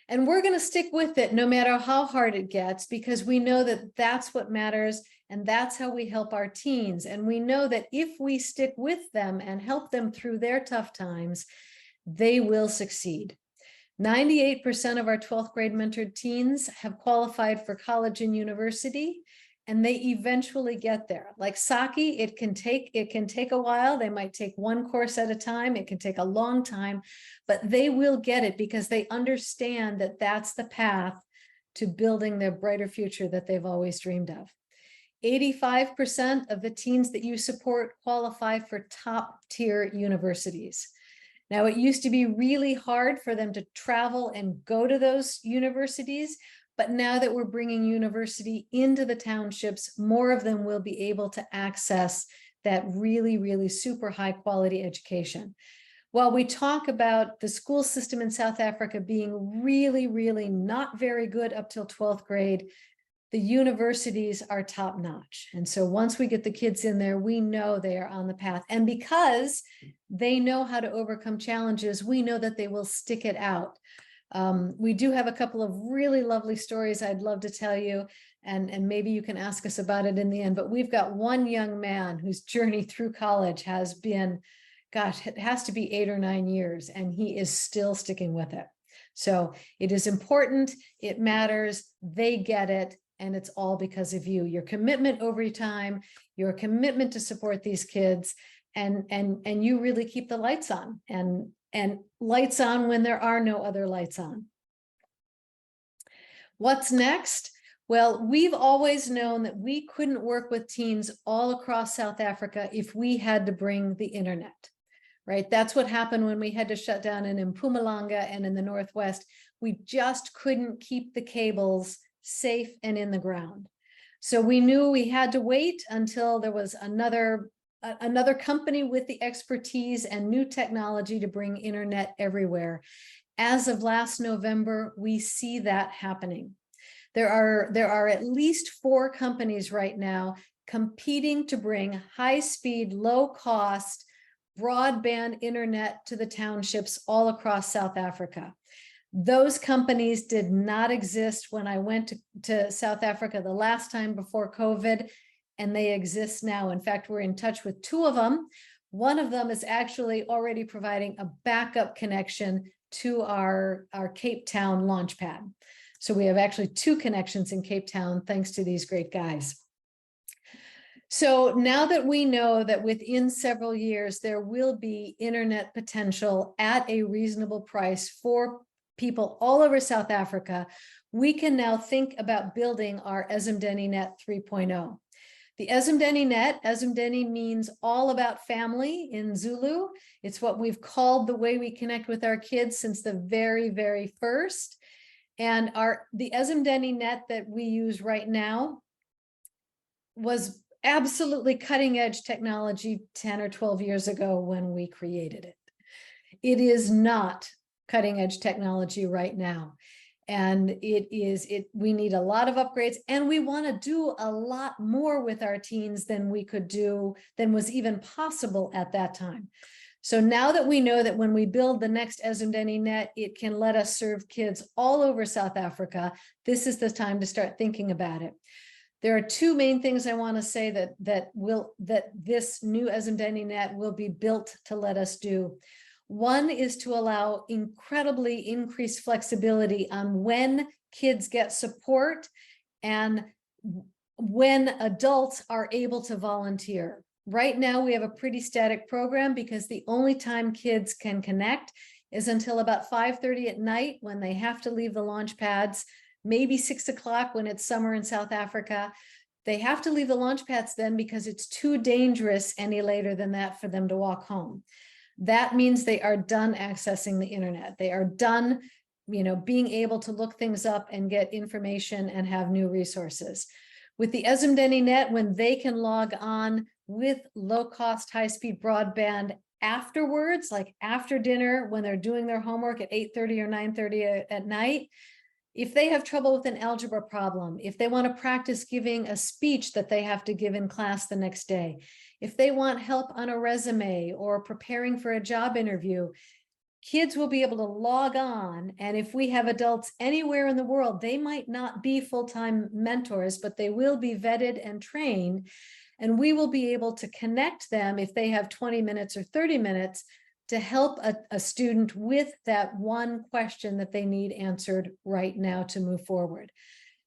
And we're going to stick with it no matter how hard it gets, because we know that that's what matters. And that's how we help our teens. And we know that if we stick with them and help them through their tough times, they will succeed. 98% of our 12th grade mentored teens have qualified for college and university, and they eventually get there. Like Saki, it can take a while. They might take one course at a time. It can take a long time, but they will get it because they understand that that's the path to building their brighter future that they've always dreamed of. 85% of the teens that you support qualify for top tier universities. Now, it used to be really hard for them to travel and go to those universities, but now that we're bringing university into the townships, more of them will be able to access that really, really super high quality education. While we talk about the school system in South Africa being really, really not very good up till 12th grade, the universities are top notch. And so once we get the kids in there, we know they are on the path. And because they know how to overcome challenges, we know that they will stick it out. We do have a couple of really lovely stories I'd love to tell you, and maybe you can ask us about it in the end. But we've got one young man whose journey through college has been, gosh, it has to be 8 or 9 years, and he is still sticking with it. So it is important, it matters, they get it, and it's all because of you, your commitment over time, your commitment to support these kids, and you really keep the lights on, and lights on when there are no other lights on. What's next? Well, we've always known that we couldn't work with teens all across South Africa if we had to bring the internet, right? That's what happened when we had to shut down in Mpumalanga and in the Northwest. We just couldn't keep the cables safe and in the ground. So we knew we had to wait until there was another company with the expertise and new technology to bring internet everywhere. As of last November, we see that happening. There are at least 4 companies right now competing to bring high-speed, low-cost broadband internet to the townships all across South Africa. Those companies did not exist when I went to South Africa the last time before COVID, and they exist now. In fact, we're in touch with 2 of them. One of them is actually already providing a backup connection to our Cape Town launchpad. So we have actually 2 connections in Cape Town, thanks to these great guys. So now that we know that within several years, there will be internet potential at a reasonable price for people all over South Africa, we can now think about building our Ezimdeni Net 3.0. The Ezimdeni Net, Ezimdeni means all about family in Zulu. It's what we've called the way we connect with our kids since the very, very first. And the Ezimdeni Net that we use right now was absolutely cutting edge technology 10 or 12 years ago when we created it. It is not cutting edge technology right now. And we need a lot of upgrades, and we want to do a lot more with our teens than we could do, than was even possible at that time. So now that we know that when we build the next Ezimdeni Net, it can let us serve kids all over South Africa, this is the time to start thinking about it. There are 2 main things I want to say that this new Ezimdeni Net will be built to let us do. One is to allow incredibly increased flexibility on when kids get support and when adults are able to volunteer. Right now, we have a pretty static program because the only time kids can connect is until about 5:30 at night when they have to leave the launch pads, maybe 6 o'clock when it's summer in South Africa. They have to leave the launch pads then because it's too dangerous any later than that for them to walk home. That means they are done accessing the internet. They are done, being able to look things up and get information and have new resources. With the Ezimdeni Net, when they can log on with low-cost, high-speed broadband afterwards, like after dinner, when they're doing their homework at 8:30 or 9:30 at night, if they have trouble with an algebra problem, if they want to practice giving a speech that they have to give in class the next day, if they want help on a resume or preparing for a job interview, kids will be able to log on. And if we have adults anywhere in the world, they might not be full-time mentors, but they will be vetted and trained. And we will be able to connect them if they have 20 minutes or 30 minutes to help a student with that one question that they need answered right now to move forward.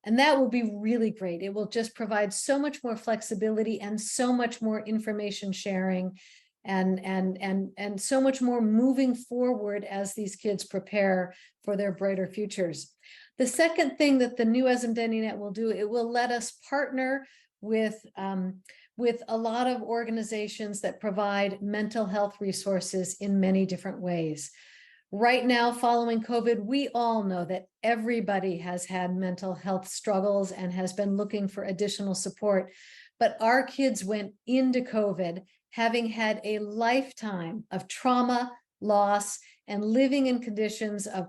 And that will be really great. It will just provide so much more flexibility and so much more information sharing and so much more moving forward as these kids prepare for their brighter futures. The second thing that the new EsmDeniNet will do, it will let us partner with a lot of organizations that provide mental health resources in many different ways. Right now, following COVID, we all know that everybody has had mental health struggles and has been looking for additional support. But our kids went into COVID having had a lifetime of trauma, loss, and living in conditions of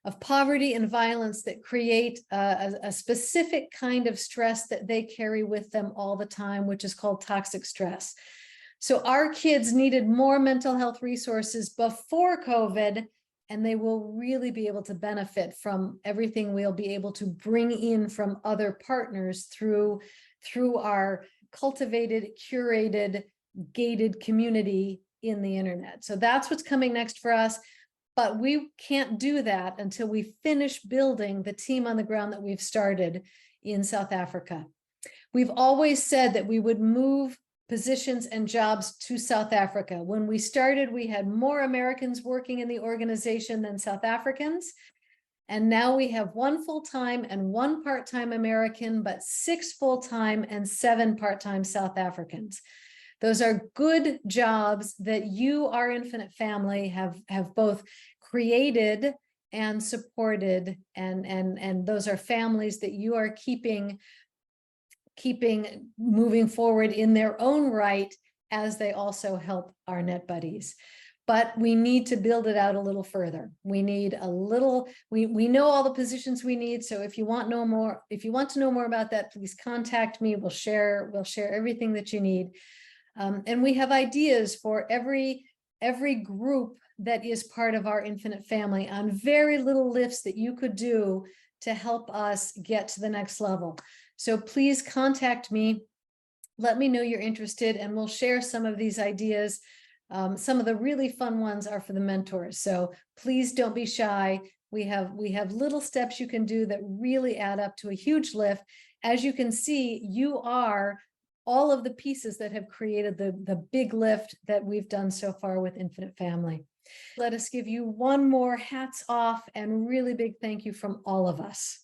of poverty and violence that create a specific kind of stress that they carry with them all the time, which is called toxic stress. So our kids needed more mental health resources before COVID, and they will really be able to benefit from everything we'll be able to bring in from other partners through our cultivated, curated, gated community in the internet. So that's what's coming next for us. But we can't do that until we finish building the team on the ground that we've started in South Africa. We've always said that we would move positions and jobs to South Africa. When we started, we had more Americans working in the organization than South Africans. And now we have 1 full-time and 1 part-time American, but 6 full-time and 7 part-time South Africans. Those are good jobs that you, our Infinite family, have both created and supported, and those are families that you are keeping moving forward in their own right as they also help our net buddies. But we need to build it out a little further. We need a little, we know all the positions we need. So if you want to know more about that, please contact me. We'll share everything that you need. And we have ideas for every group that is part of our Infinite family on very little lifts that you could do to help us get to the next level. So please contact me. Let me know you're interested, and we'll share some of these ideas. Some of the really fun ones are for the mentors. So please don't be shy. We have little steps you can do that really add up to a huge lift. As you can see, you are all of the pieces that have created the big lift that we've done so far with Infinite Family. Let us give you one more hats off and really big thank you from all of us.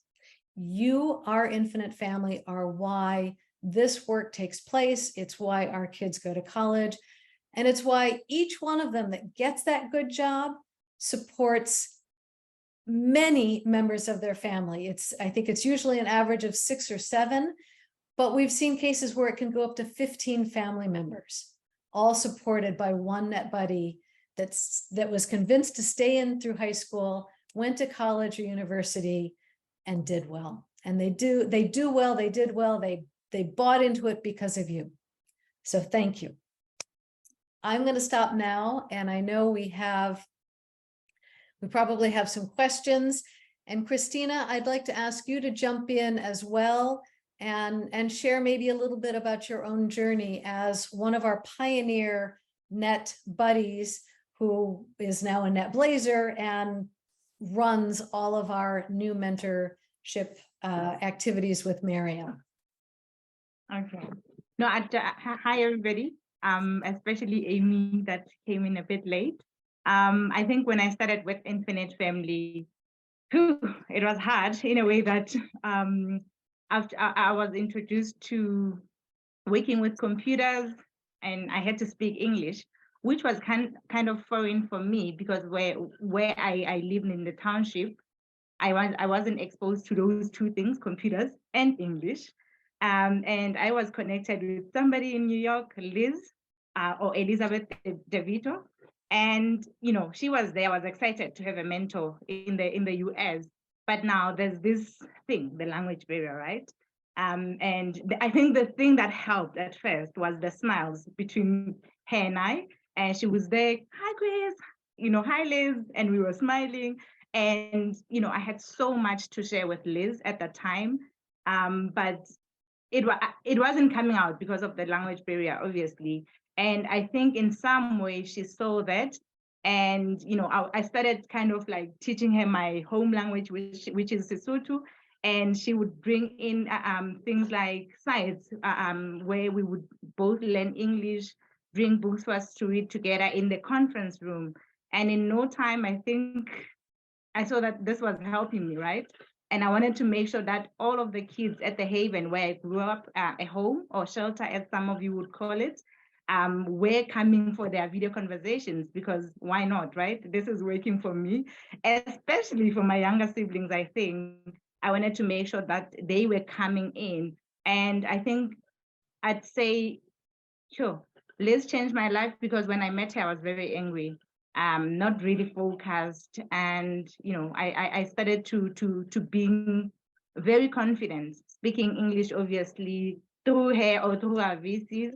You, our Infinite Family, are why this work takes place. It's why our kids go to college. And it's why each one of them that gets that good job supports many members of their family. I think it's usually an average of 6 or 7, but we've seen cases where it can go up to 15 family members, all supported by one net buddy that was convinced to stay in through high school, went to college or university, and did well. And they did well, they bought into it because of you. So thank you. I'm going to stop now, and I know we probably have some questions. And Christina, I'd like to ask you to jump in as well and share maybe a little bit about your own journey as one of our pioneer net buddies, who is now a net blazer and runs all of our new mentorship activities with Miriam. Okay. No, hi everybody. Especially Amy that came in a bit late. I think when I started with Infinite Family, it was hard in a way that after I was introduced to working with computers and I had to speak English, which was kind of foreign for me because where I lived in the township, I wasn't exposed to those two things, computers and English. And I was connected with somebody in New York, Liz, or Elizabeth DeVito. And, you know, she was there, was excited to have a mentor in the US. But now there's this thing, the language barrier, right? And I think the thing that helped at first was the smiles between her and I. And she was there, hi, Grace, you know, hi, Liz. And we were smiling. And, you know, I had so much to share with Liz at the time. But it wasn't coming out because of the language barrier, obviously. And I think in some way she saw that. And, you know, I started kind of like teaching her my home language, which is Sesotho. And she would bring in things like sites where we would both learn English, bring books for us to read together in the conference room. And in no time, I think I saw that this was helping me, right? And I wanted to make sure that all of the kids at the Haven, where I grew up, a home or shelter, as some of you would call it, were coming for their video conversations, because why not, right? This is working for me, especially for my younger siblings. I think I wanted to make sure that they were coming in. And I think I'd say, sure, Liz changed my life, because when I met her, I was very angry, not really focused. And, you know, I started to being very confident, speaking English, obviously, through her or through our VCs,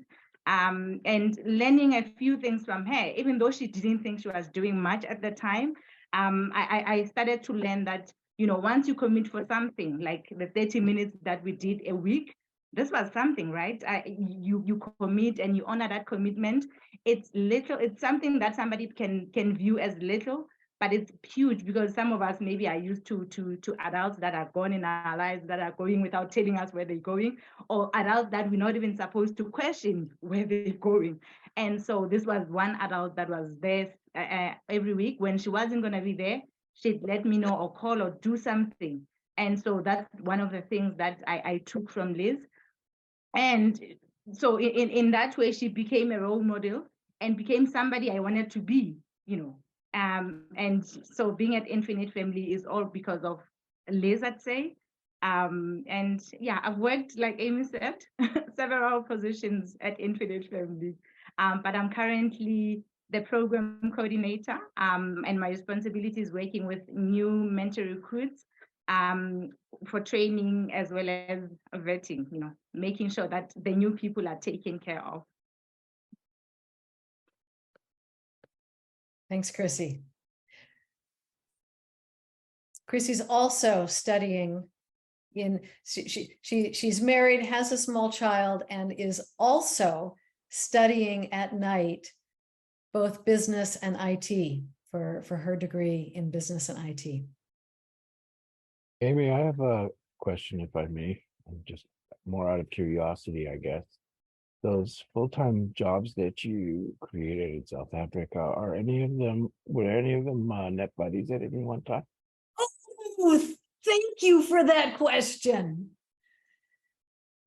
and learning a few things from her, even though she didn't think she was doing much at the time. I started to learn that, you know, once you commit for something, like the 30 minutes that we did a week, this was something, right? You commit and you honor that commitment. It's little, it's something that somebody can view as little, but it's huge, because some of us maybe are used to adults that are gone in our lives, that are going without telling us where they're going, or adults that we're not even supposed to question where they're going. And so this was one adult that was there every week. When she wasn't going to be there, she'd let me know or call or do something. And so that's one of the things that I took from Liz. And so in that way, she became a role model and became somebody I wanted to be, you know. And so being at Infinite Family is all because of Liz, I'd say. And yeah, I've worked, like Amy said, several positions at Infinite Family. But I'm currently the program coordinator, and my responsibility is working with new mentor recruits, for training as well as vetting, you know, making sure that the new people are taken care of. Thanks, Chrissy. Chrissy's also studying she's married, has a small child, and is also studying at night, both business and IT for her degree in business and IT. Amy, I have a question, if I may, just more out of curiosity, I guess. Those full-time jobs that you created in South Africa, were any of them net buddies at any one time? Oh, thank you for that question.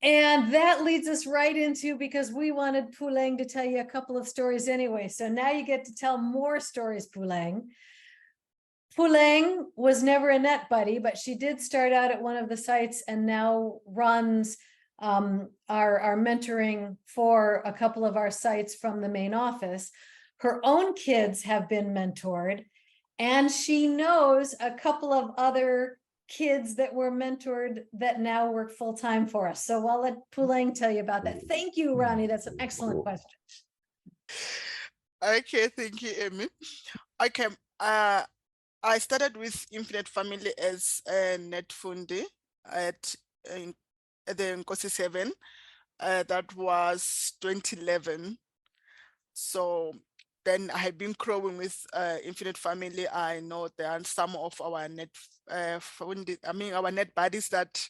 And that leads us right into, because we wanted Puleng to tell you a couple of stories anyway. So now you get to tell more stories, Puleng. Puleng was never a net buddy, but she did start out at one of the sites and now runs our mentoring for a couple of our sites from the main office. Her own kids have been mentored, and she knows a couple of other kids that were mentored that now work full-time for us. So I'll let Puleng tell you about that. Thank you, Ronnie. That's an excellent question. Okay, thank you, Amy. Okay, I started with Infinite Family as a Netfundi at the Nkosi 7. That was 2011. So then I had been growing with Infinite Family. I know there are some of our net buddies, that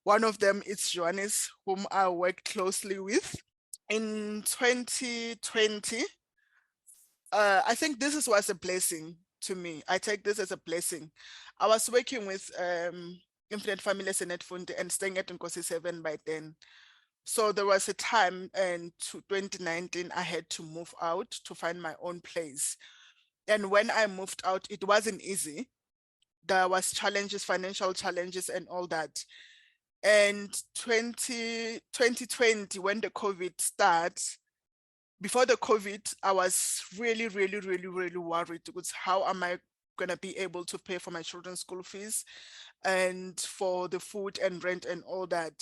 one of them is Johannes, whom I work closely with. In 2020, I think this was a blessing to me. I take this as a blessing. I was working with Infinite Family as a Netfundi and staying at Nkosi 7 by then. So there was a time in 2019, I had to move out to find my own place. And when I moved out, it wasn't easy. There was challenges, financial challenges and all that. And 2020, when the COVID started, before the COVID, I was really, really, really, really worried with how am I gonna be able to pay for my children's school fees and for the food and rent and all that.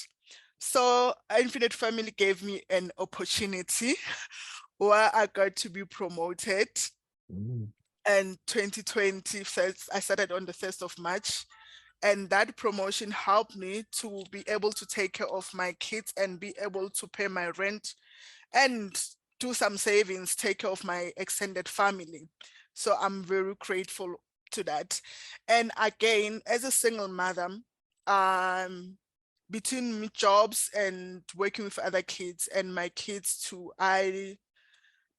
So Infinite Family gave me an opportunity where I got to be promoted. Mm. And 2020, I started on the 1st of March. And that promotion helped me to be able to take care of my kids and be able to pay my rent and do some savings, take care of my extended family. So I'm very grateful to that. And again, as a single mother, between jobs and working with other kids and my kids too, I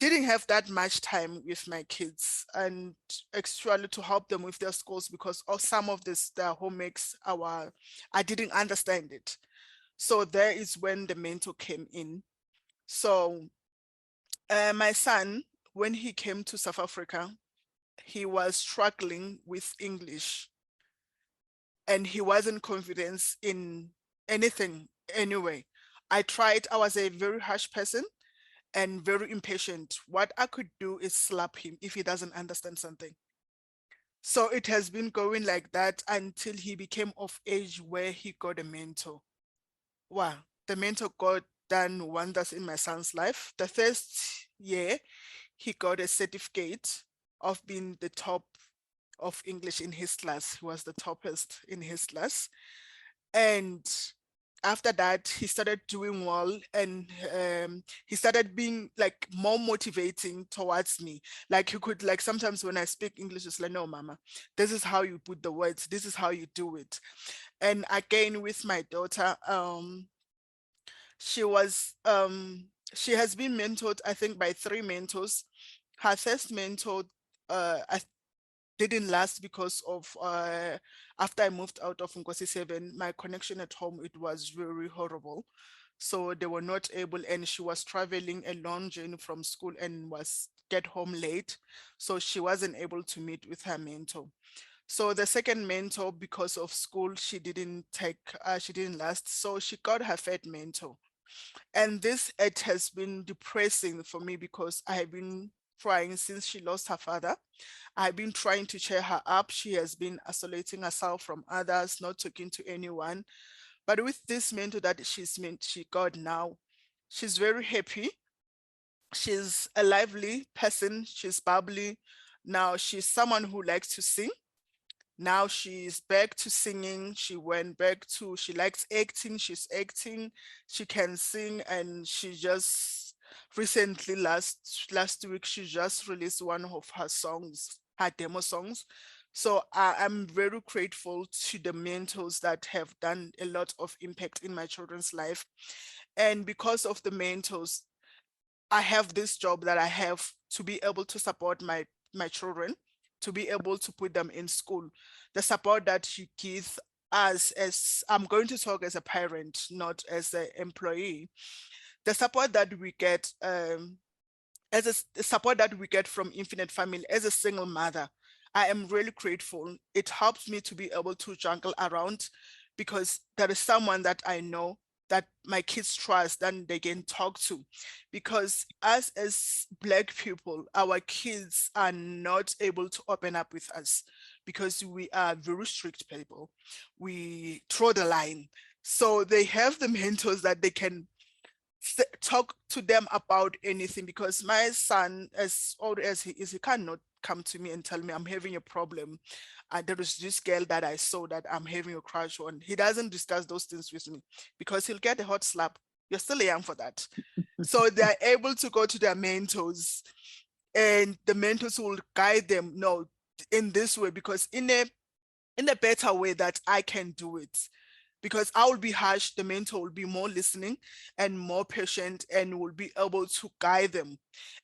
didn't have that much time with my kids and actually to help them with their schools because of some of this their homeworks I didn't understand it. So there is when the mentor came in. So my son, when he came to South Africa, he was struggling with English and he wasn't confident in anything anyway. I was a very harsh person and very impatient. What I could do is slap him if he doesn't understand something. So it has been going like that until he became of age where he got a mentor. Wow, the mentor got done wonders in my son's life. The first year, he got a certificate of being the top of English in his class. He was the toppest in his class. And after that, he started doing well and he started being like more motivating towards me. Like he could like sometimes when I speak English, it's like, no, mama, this is how you put the words, this is how you do it. And again, with my daughter, she was she has been mentored, I think, by 3 mentors. Her first mentor I didn't last because of after I moved out of Nkosi 7, my connection at home, it was very horrible. So they were not able, and she was traveling a long journey from school and was get home late. So she wasn't able to meet with her mentor. So the second mentor, because of school, she didn't last. So she got her third mentor. And this, it has been depressing for me because I have been trying since she lost her father. I've been trying to cheer her up. She has been isolating herself from others, not talking to anyone. But with this mentor that she got now, she's very happy. She's a lively person. She's bubbly. Now she's someone who likes to sing. Now she's back to singing. She likes acting. She's acting. She can sing, and she just recently last week she just released one of her songs, her demo songs. So I'm very grateful to the mentors that have done a lot of impact in my children's life. And because of the mentors, I have this job that I have to be able to support my children, to be able to put them in school. The support that you give us, as I'm going to talk as a parent, not as an employee, the support that we get the support that we get from Infinite Family as a single mother, I am really grateful. It helps me to be able to juggle around because there is someone that I know that my kids trust and they can talk to. Because us as Black people, our kids are not able to open up with us because we are very strict people. We throw the line. So they have the mentors that they can talk to them about anything, because my son, as old as he is, he cannot come to me and tell me I'm having a problem. There is this girl that I saw that I'm having a crush on. He doesn't discuss those things with me because he'll get a hot slap. You're still young for that. So they're able to go to their mentors and the mentors will guide them, no, in this way, because in a better way that I can do it. Because I will be harsh, the mentor will be more listening and more patient and will be able to guide them.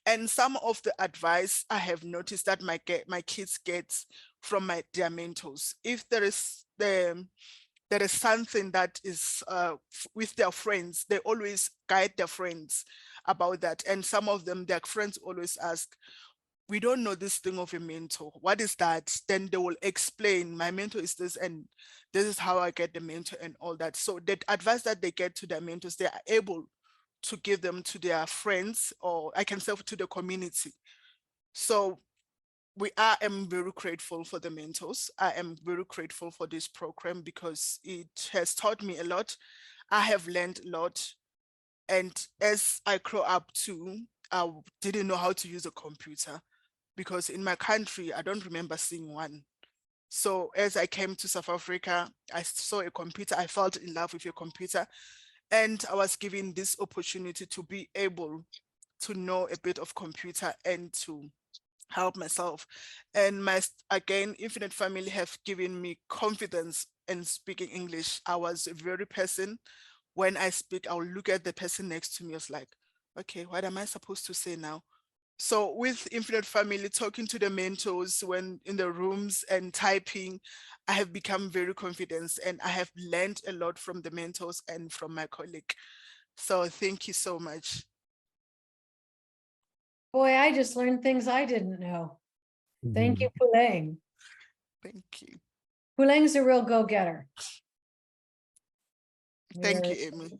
And some of the advice I have noticed that my kids get from their mentors, if there is something that is with their friends, they always guide their friends about that. And some of them, their friends always ask, we don't know this thing of a mentor. What is that? Then they will explain, my mentor is this, and this is how I get the mentor and all that. So the advice that they get to their mentors, they are able to give them to their friends, or I can say to the community. So I am very grateful for the mentors. I am very grateful for this program because it has taught me a lot. I have learned a lot. And as I grow up too, I didn't know how to use a computer because in my country, I don't remember seeing one. So as I came to South Africa, I saw a computer. I fell in love with a computer, and I was given this opportunity to be able to know a bit of computer and to help myself. And again, Infinite Family have given me confidence in speaking English. I was a very person. When I speak, I'll look at the person next to me. I was like, okay, what am I supposed to say now? So with Infinite Family, talking to the mentors when in the rooms and typing, I have become very confident and I have learned a lot from the mentors and from my colleague. So thank you so much. Boy, I just learned things I didn't know. Thank you, Puleng. Thank you. Puleng's a real go-getter. Thank you, Amy.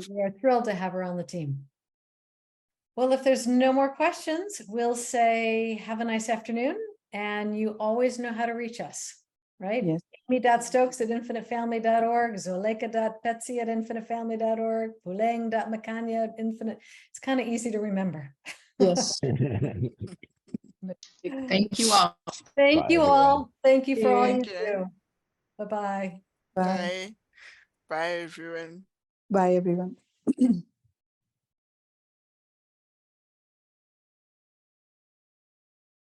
We are thrilled to have her on the team. Well, if there's no more questions, we'll say have a nice afternoon, and you always know how to reach us, right? Yes. Amy.stokes@infinitefamily.org, zoleka.petsy@infinitefamily.org, puleng.makanya@infinite. It's kind of easy to remember. Yes. Thank you all. Thank Bye, you everyone. all. Thank you for all you Thank you. do. Bye-bye. Bye. Bye. Bye, everyone. Bye, everyone.